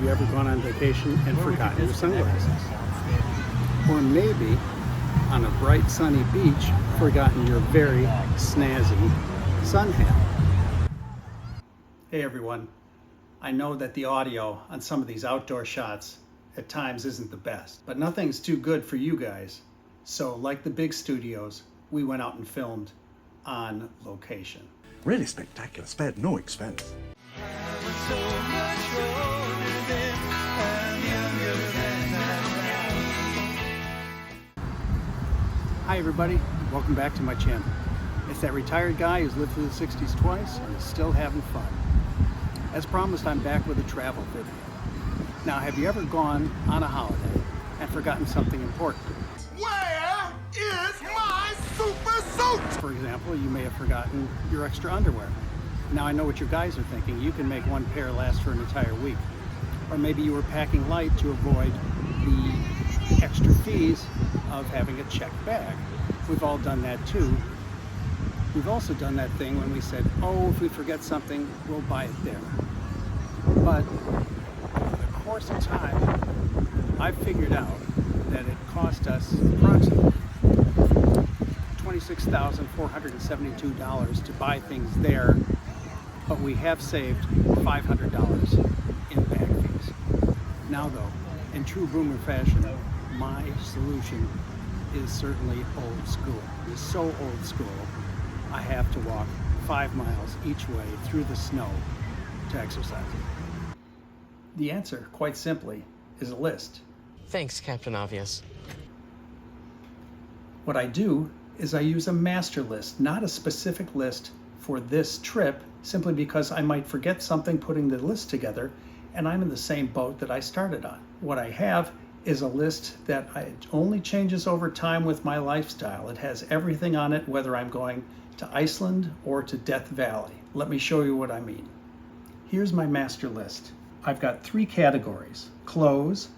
you ever gone on vacation and forgotten your sunglasses? Or maybe on a bright sunny beach, forgotten your very snazzy sun hat. Hey everyone, I know that the audio on some of these outdoor shots at times isn't the best, but nothing's too good for you guys. So like the big studios, we went out and filmed on location. Really spectacular, spared no expense. Hi everybody, welcome back to my channel. It's that retired guy who's lived through the 60s twice and is still having fun. As promised, I'm back with a travel video. Now, have you ever gone on a holiday and forgotten something important? Where is my super suit? For example, you may have forgotten your extra underwear. Now I know what you guys are thinking. You can make one pair last for an entire week. Or maybe you were packing light to avoid the extra fees of having a checked bag. We've all done that too. We've also done that thing when we said, oh, if we forget something, we'll buy it there. But over the course of time, I've figured out that it cost us approximately $26,472 to buy things there, but we have saved $500 in bag fees. Now though, in true boomer fashion, my solution is certainly old school. It's so old school, I have to walk 5 miles each way through the snow to exercise. The answer, quite simply, is a list. Thanks, Captain Obvious. What I do is I use a master list, not a specific list for this trip, simply because I might forget something putting the list together, and I'm in the same boat that I started on. What I have is a list that only changes over time with my lifestyle. It has everything on it, whether I'm going to Iceland or to Death Valley. Let me show you what I mean. Here's my master list. I've got 3 categories: clothes,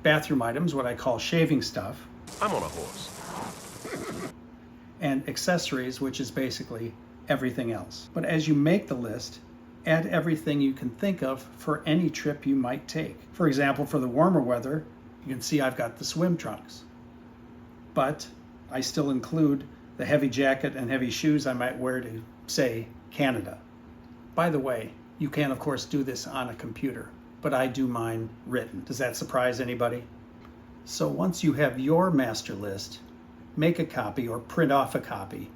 bathroom items, what I call shaving stuff, I'm on a horse. and accessories, which is basically everything else. But as you make the list, add everything you can think of for any trip you might take. For example, for the warmer weather, you can see I've got the swim trunks. But I still include the heavy jacket and heavy shoes I might wear to, say, Canada. By the way, you can of course do this on a computer, but I do mine written. Does that surprise anybody? So once you have your master list, make a copy or print off a copy,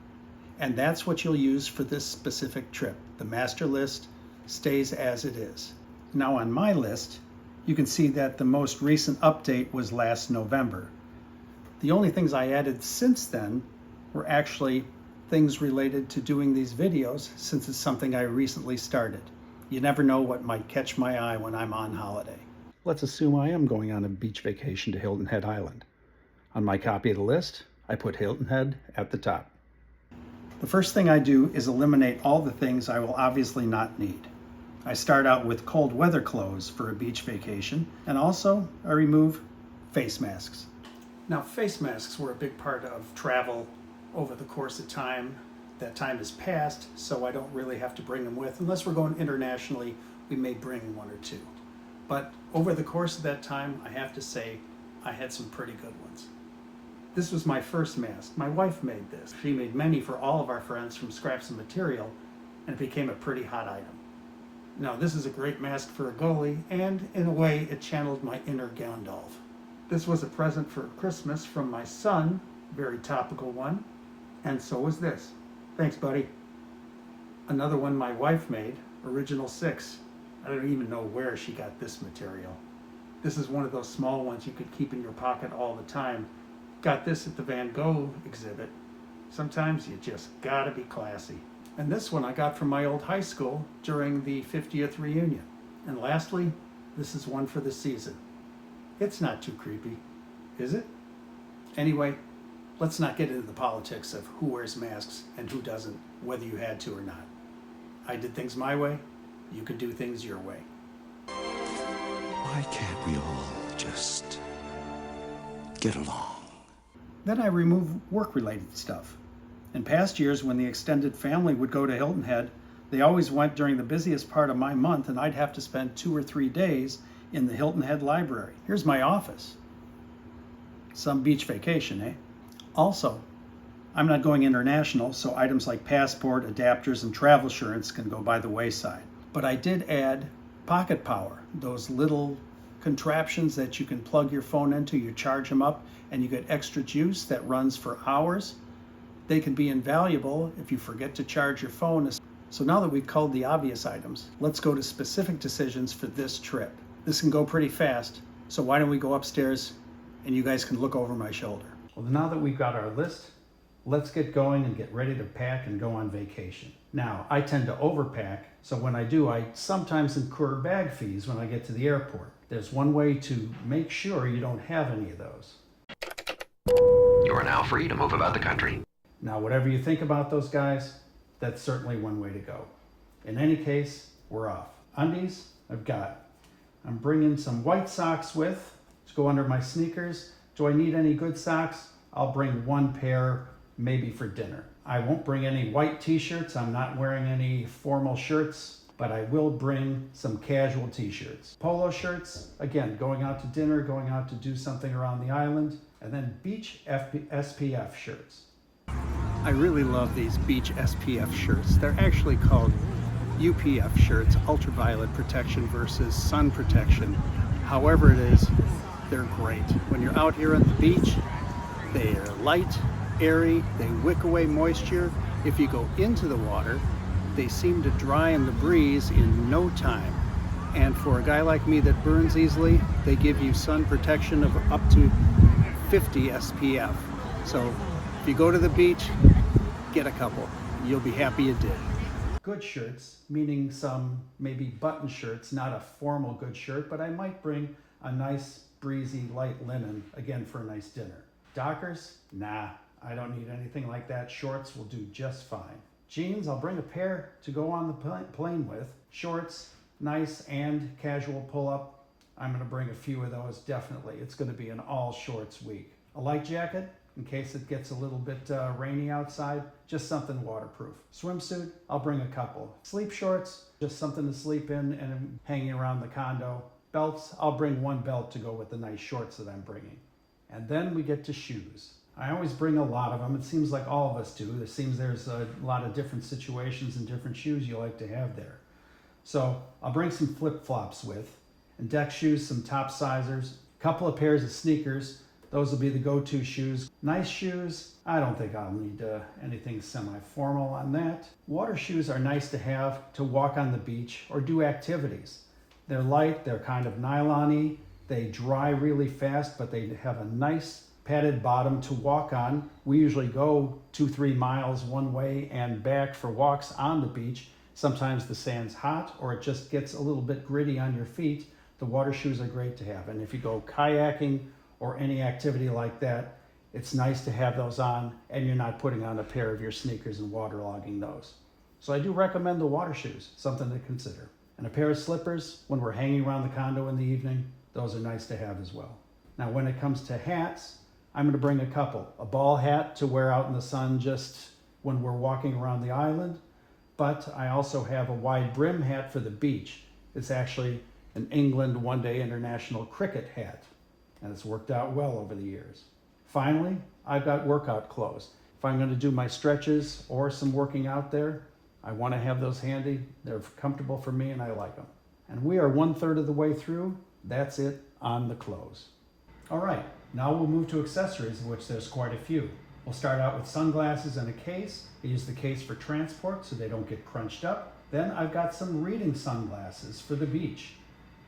and that's what you'll use for this specific trip. The master list stays as it is. Now on my list, you can see that the most recent update was last November. The only things I added since then were actually things related to doing these videos, since it's something I recently started. You never know what might catch my eye when I'm on holiday. Let's assume I am going on a beach vacation to Hilton Head Island. On my copy of the list, I put Hilton Head at the top. The first thing I do is eliminate all the things I will obviously not need. I start out with cold weather clothes for a beach vacation, and also I remove face masks. Now, face masks were a big part of travel over the course of time. That time has passed, so I don't really have to bring them with. Unless we're going internationally, we may bring 1 or 2. But over the course of that time, I have to say, I had some pretty good ones. This was my first mask. My wife made this. She made many for all of our friends from scraps of material, and it became a pretty hot item. Now, this is a great mask for a goalie, and in a way, it channeled my inner Gandalf. This was a present for Christmas from my son, very topical one, and so was this. Thanks, buddy. Another one my wife made, original 6. I don't even know where she got this material. This is one of those small ones you could keep in your pocket all the time. Got this at the Van Gogh exhibit. Sometimes you just gotta be classy. And this one I got from my old high school during the 50th reunion. And lastly, this is one for the season. It's not too creepy, is it? Anyway, let's not get into the politics of who wears masks and who doesn't, whether you had to or not. I did things my way, you could do things your way. Why can't we all just get along? Then I remove work-related stuff. In past years, when the extended family would go to Hilton Head, they always went during the busiest part of my month, and I'd have to spend 2 or 3 days in the Hilton Head Library. Here's my office. Some beach vacation, eh? Also, I'm not going international, so items like passport, adapters, and travel insurance can go by the wayside. But I did add pocket power, those little contraptions that you can plug your phone into, you charge them up, and you get extra juice that runs for hours. They can be invaluable if you forget to charge your phone. So now that we've culled the obvious items, let's go to specific decisions for this trip. This can go pretty fast, so why don't we go upstairs and you guys can look over my shoulder. Well, now that we've got our list, let's get going and get ready to pack and go on vacation. Now, I tend to overpack, so when I do, I sometimes incur bag fees when I get to the airport. There's one way to make sure you don't have any of those. You are now free to move about the country. Now, whatever you think about those guys, that's certainly one way to go. In any case, we're off. Undies, I've got. I'm bringing some white socks with to go under my sneakers. Do I need any good socks? I'll bring one pair, maybe for dinner. I won't bring any white t-shirts. I'm not wearing any formal shirts, but I will bring some casual t-shirts. Polo shirts, again, going out to dinner, going out to do something around the island, and then beach SPF shirts. I really love these beach SPF shirts. They're actually called UPF shirts, ultraviolet protection versus sun protection. However it is, they're great. When you're out here on the beach, they are light, airy, they wick away moisture. If you go into the water, they seem to dry in the breeze in no time. And for a guy like me that burns easily, they give you sun protection of up to 50 SPF. So if you go to the beach, get a couple. You'll be happy you did. Good shirts, meaning some maybe button shirts, not a formal good shirt, but I might bring a nice breezy light linen, again for a nice dinner. Dockers? Nah, I don't need anything like that. Shorts will do just fine. Jeans, I'll bring a pair to go on the plane with. Shorts, nice and casual pull-up. I'm gonna bring a few of those, definitely. It's gonna be an all shorts week. A light jacket, in case it gets a little bit rainy outside, just something waterproof. Swimsuit, I'll bring a couple. Sleep shorts, just something to sleep in and hanging around the condo. Belts, I'll bring one belt to go with the nice shorts that I'm bringing. And then we get to shoes. I always bring a lot of them. It seems like all of us do. It seems there's a lot of different situations and different shoes you like to have there. So I'll bring some flip-flops with, and deck shoes, some top sizers, a couple of pairs of sneakers. Those will be the go-to shoes. Nice shoes, I don't think I'll need anything semi-formal on that. Water shoes are nice to have to walk on the beach or do activities. They're light, they're kind of nylon-y, they dry really fast, but they have a nice padded bottom to walk on. We usually go 2-3 miles one way and back for walks on the beach. Sometimes the sand's hot or it just gets a little bit gritty on your feet. The water shoes are great to have. And if you go kayaking or any activity like that, it's nice to have those on and you're not putting on a pair of your sneakers and waterlogging those. So I do recommend the water shoes, something to consider. And a pair of slippers when we're hanging around the condo in the evening, those are nice to have as well. Now when it comes to hats, I'm going to bring a couple. A ball hat to wear out in the sun just when we're walking around the island, but I also have a wide brim hat for the beach. It's actually an England one-day international cricket hat, and it's worked out well over the years. Finally, I've got workout clothes. If I'm going to do my stretches or some working out there, I want to have those handy. They're comfortable for me and I like them. And we are 1/3 of the way through. That's it on the clothes. All right, now we'll move to accessories, of which there's quite a few. We'll start out with sunglasses and a case. I use the case for transport so they don't get crunched up. Then I've got some reading sunglasses for the beach.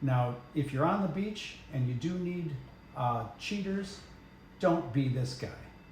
Now, if you're on the beach and you do need cheaters, don't be this guy.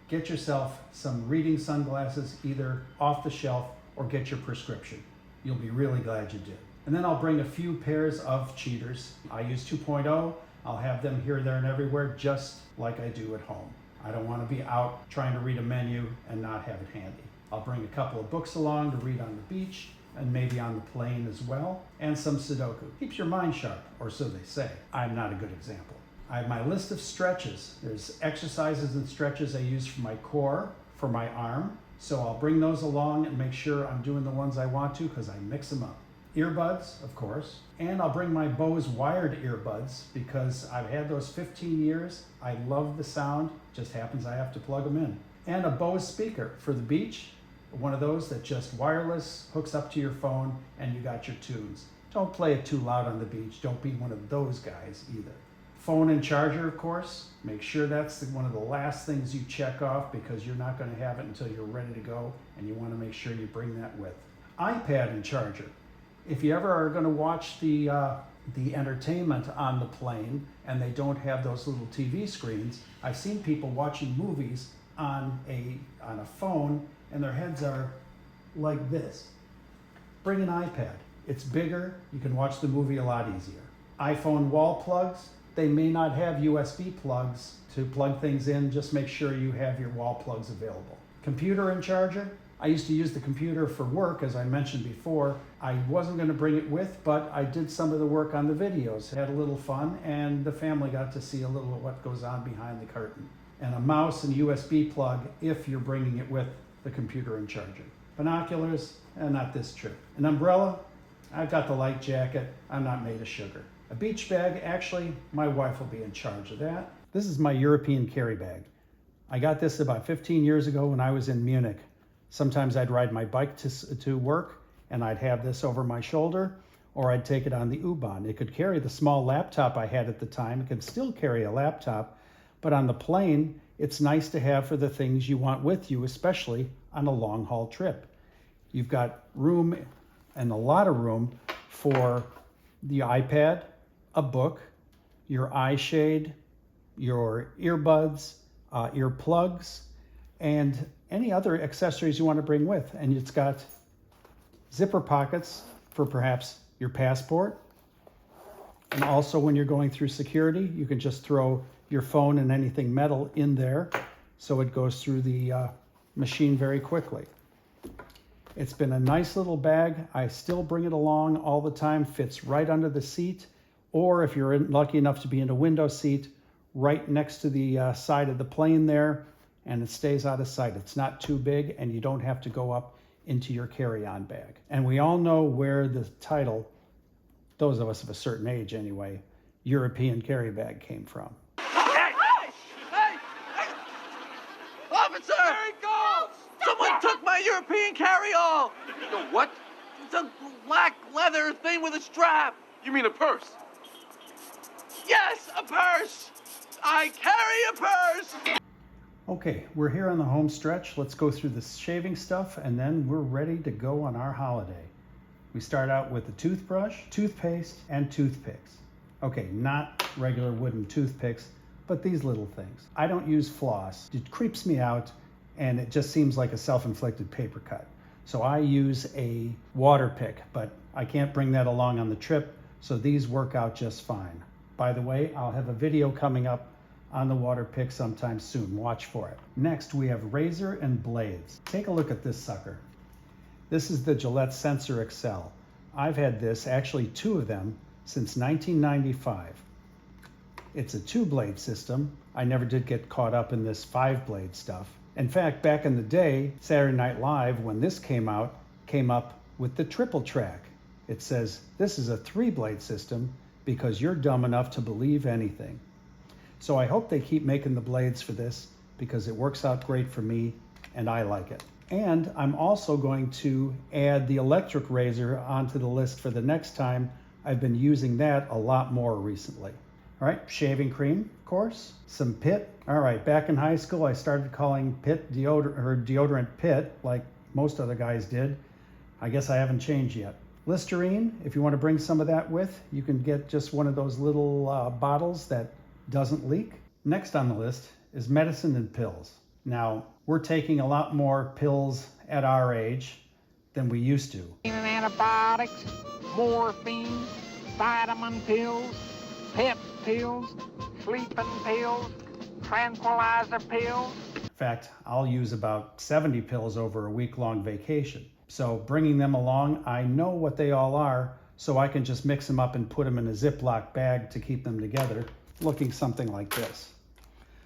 Get yourself some reading sunglasses, either off the shelf or get your prescription. You'll be really glad you did. And then I'll bring a few pairs of cheaters. I use 2.0. I'll have them here, there, and everywhere, just like I do at home. I don't want to be out trying to read a menu and not have it handy. I'll bring a couple of books along to read on the beach and maybe on the plane as well, and some Sudoku. Keeps your mind sharp, or so they say. I'm not a good example. I have my list of stretches. There's exercises and stretches I use for my core, for my arm, so I'll bring those along and make sure I'm doing the ones I want to because I mix them up. earbuds, of course, and I'll bring my Bose wired earbuds because I've had those 15 years. I love the sound, just happens I have to plug them in. And a Bose speaker for the beach, one of those that just wireless, hooks up to your phone, and you got your tunes. Don't play it too loud on the beach. Don't be one of those guys either. Phone and charger, of course. Make sure that's one of the last things you check off because you're not going to have it until you're ready to go, and you want to make sure you bring that with. iPad and charger. If you ever are going to watch the entertainment on the plane and they don't have those little TV screens, I've seen people watching movies on a phone and their heads are like this. Bring an iPad. It's bigger. You can watch the movie a lot easier. iPhone wall plugs. They may not have USB plugs to plug things in. Just make sure you have your wall plugs available. Computer and charger. I used to use the computer for work, as I mentioned before. I wasn't going to bring it with, but I did some of the work on the videos. Had a little fun, and the family got to see a little of what goes on behind the curtain. And a mouse and USB plug if you're bringing it with the computer and charger. Binoculars, not this trip. An umbrella, I've got the light jacket. I'm not made of sugar. A beach bag, actually, my wife will be in charge of that. This is my European carry bag. I got this about 15 years ago when I was in Munich. Sometimes I'd ride my bike to work and I'd have this over my shoulder, or I'd take it on the U-Bahn. It could carry the small laptop I had at the time. It can still carry a laptop, but on the plane, it's nice to have for the things you want with you, especially on a long haul trip. You've got room, and a lot of room, for the iPad, a book, your eye shade, your earbuds, earplugs, and any other accessories you want to bring with. And it's got zipper pockets for perhaps your passport. And also when you're going through security, you can just throw your phone and anything metal in there so it goes through the machine very quickly. It's been a nice little bag. I still bring it along all the time. Fits right under the seat, or if you're lucky enough to be in a window seat, right next to the side of the plane there, and it stays out of sight. It's not too big, and you don't have to go up into your carry-on bag. And we all know where the title, those of us of a certain age anyway, European carry bag came from. Hey! Officer! There he goes! Someone took my European carry-all! Yo, what? It's a black leather thing with a strap. You mean a purse? Yes, a purse! I carry a purse! Okay, we're here on the home stretch. Let's go through the shaving stuff, and then we're ready to go on our holiday. We start out with a toothbrush, toothpaste, and toothpicks. Okay, not regular wooden toothpicks, but these little things. I don't use floss. It creeps me out, and it just seems like a self-inflicted paper cut. So I use a water pick, but I can't bring that along on the trip, so these work out just fine. By the way, I'll have a video coming up on the water pick sometime soon. Watch for it. Next, we have razor and blades. Take a look at this sucker. This is the Gillette Sensor XL. I've had this, actually two of them, since 1995. It's a 2-blade system. I never did get caught up in this 5-blade stuff. In fact, back in the day, Saturday Night Live, when this came out, came up with the triple track. It says, this is a 3-blade system because you're dumb enough to believe anything. So I hope they keep making the blades for this because it works out great for me and I like it. And I'm also going to add the electric razor onto the list for the next time. I've been using that a lot more recently. All right, shaving cream, of course, some Pitt. All right, back in high school, I started calling Pitt deodorant Pitt, like most other guys did. I guess I haven't changed yet. Listerine, if you want to bring some of that with, you can get just one of those little bottles that doesn't leak. Next on the list is medicine and pills. Now, we're taking a lot more pills at our age than we used to. Antibiotics, morphine, vitamin pills, pep pills, sleeping pills, tranquilizer pills. In fact, I'll use about 70 pills over a week-long vacation. So bringing them along, I know what they all are, so I can just mix them up and put them in a Ziploc bag to keep them together, looking something like this.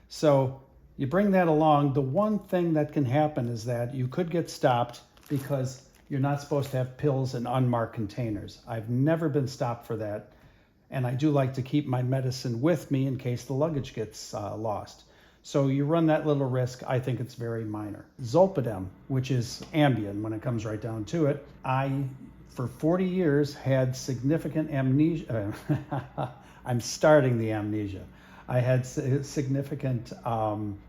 So you bring that along. The one thing that can happen is that you could get stopped because you're not supposed to have pills in unmarked containers. I've never been stopped for that. And I do like to keep my medicine with me in case the luggage gets lost. So you run that little risk. I think it's very minor. Zolpidem, which is Ambien when it comes right down to it. I, for 40 years, had significant amnesia. I'm starting the amnesia. I had significant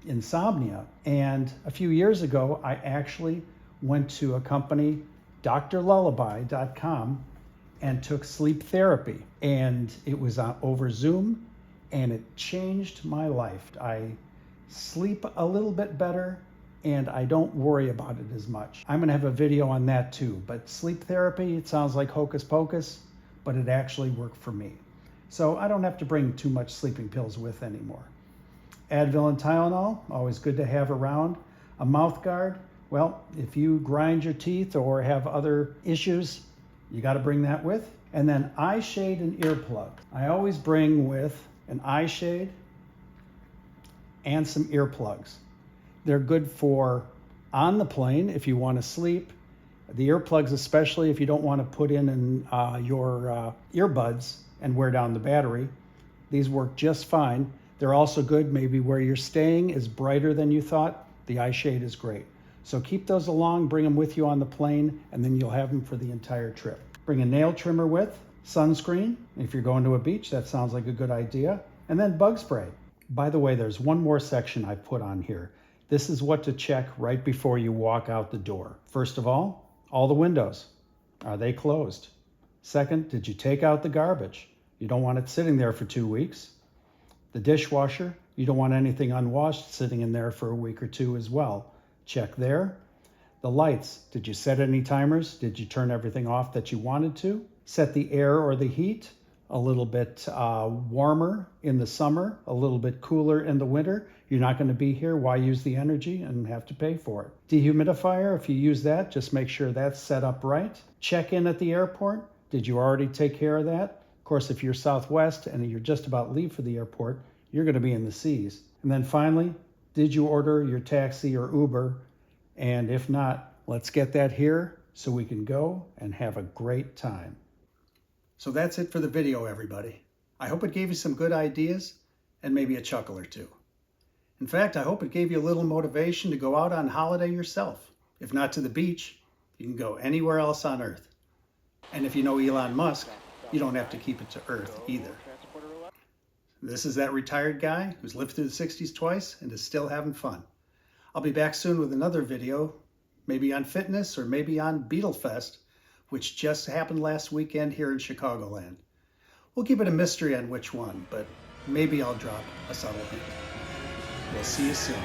insomnia. And a few years ago, I actually went to a company, drlullaby.com, and took sleep therapy. And it was over Zoom, and it changed my life. I sleep a little bit better, and I don't worry about it as much. I'm gonna have a video on that too, but sleep therapy, it sounds like hocus pocus, but it actually worked for me. So I don't have to bring too much sleeping pills with anymore. Advil and Tylenol, always good to have around. A mouth guard, well, if you grind your teeth or have other issues, you got to bring that with. And then eye shade and earplugs. I always bring with an eye shade and some earplugs. They're good for on the plane if you want to sleep. The earplugs, especially if you don't want to put in your earbuds and wear down the battery. These work just fine. They're also good maybe where you're staying is brighter than you thought. The eye shade is great. So keep those along, bring them with you on the plane, and then you'll have them for the entire trip. Bring a nail trimmer with, sunscreen. If you're going to a beach, that sounds like a good idea. And then bug spray. By the way, there's one more section I put on here. This is what to check right before you walk out the door. First of all the windows. Are they closed? Second, did you take out the garbage? You don't want it sitting there for 2 weeks. The dishwasher, you don't want anything unwashed sitting in there for a week or two as well. Check there. The lights, did you set any timers? Did you turn everything off that you wanted to? Set the air or the heat a little bit warmer in the summer, a little bit cooler in the winter. You're not going to be here. Why use the energy and have to pay for it? Dehumidifier, if you use that, just make sure that's set up right. Check in at the airport. Did you already take care of that? Of course, if you're Southwest and you're just about to leave for the airport, you're going to be in the C's. And then finally, did you order your taxi or Uber? And if not, let's get that here so we can go and have a great time. So that's it for the video, everybody. I hope it gave you some good ideas and maybe a chuckle or two. In fact, I hope it gave you a little motivation to go out on holiday yourself. If not to the beach, you can go anywhere else on Earth. And if you know Elon Musk, you don't have to keep it to Earth either. This is that retired guy who's lived through the 60s twice and is still having fun. I'll be back soon with another video, maybe on fitness or maybe on Beetlefest, which just happened last weekend here in Chicagoland. We'll keep it a mystery on which one, but maybe I'll drop a subtle hint. We'll see you soon.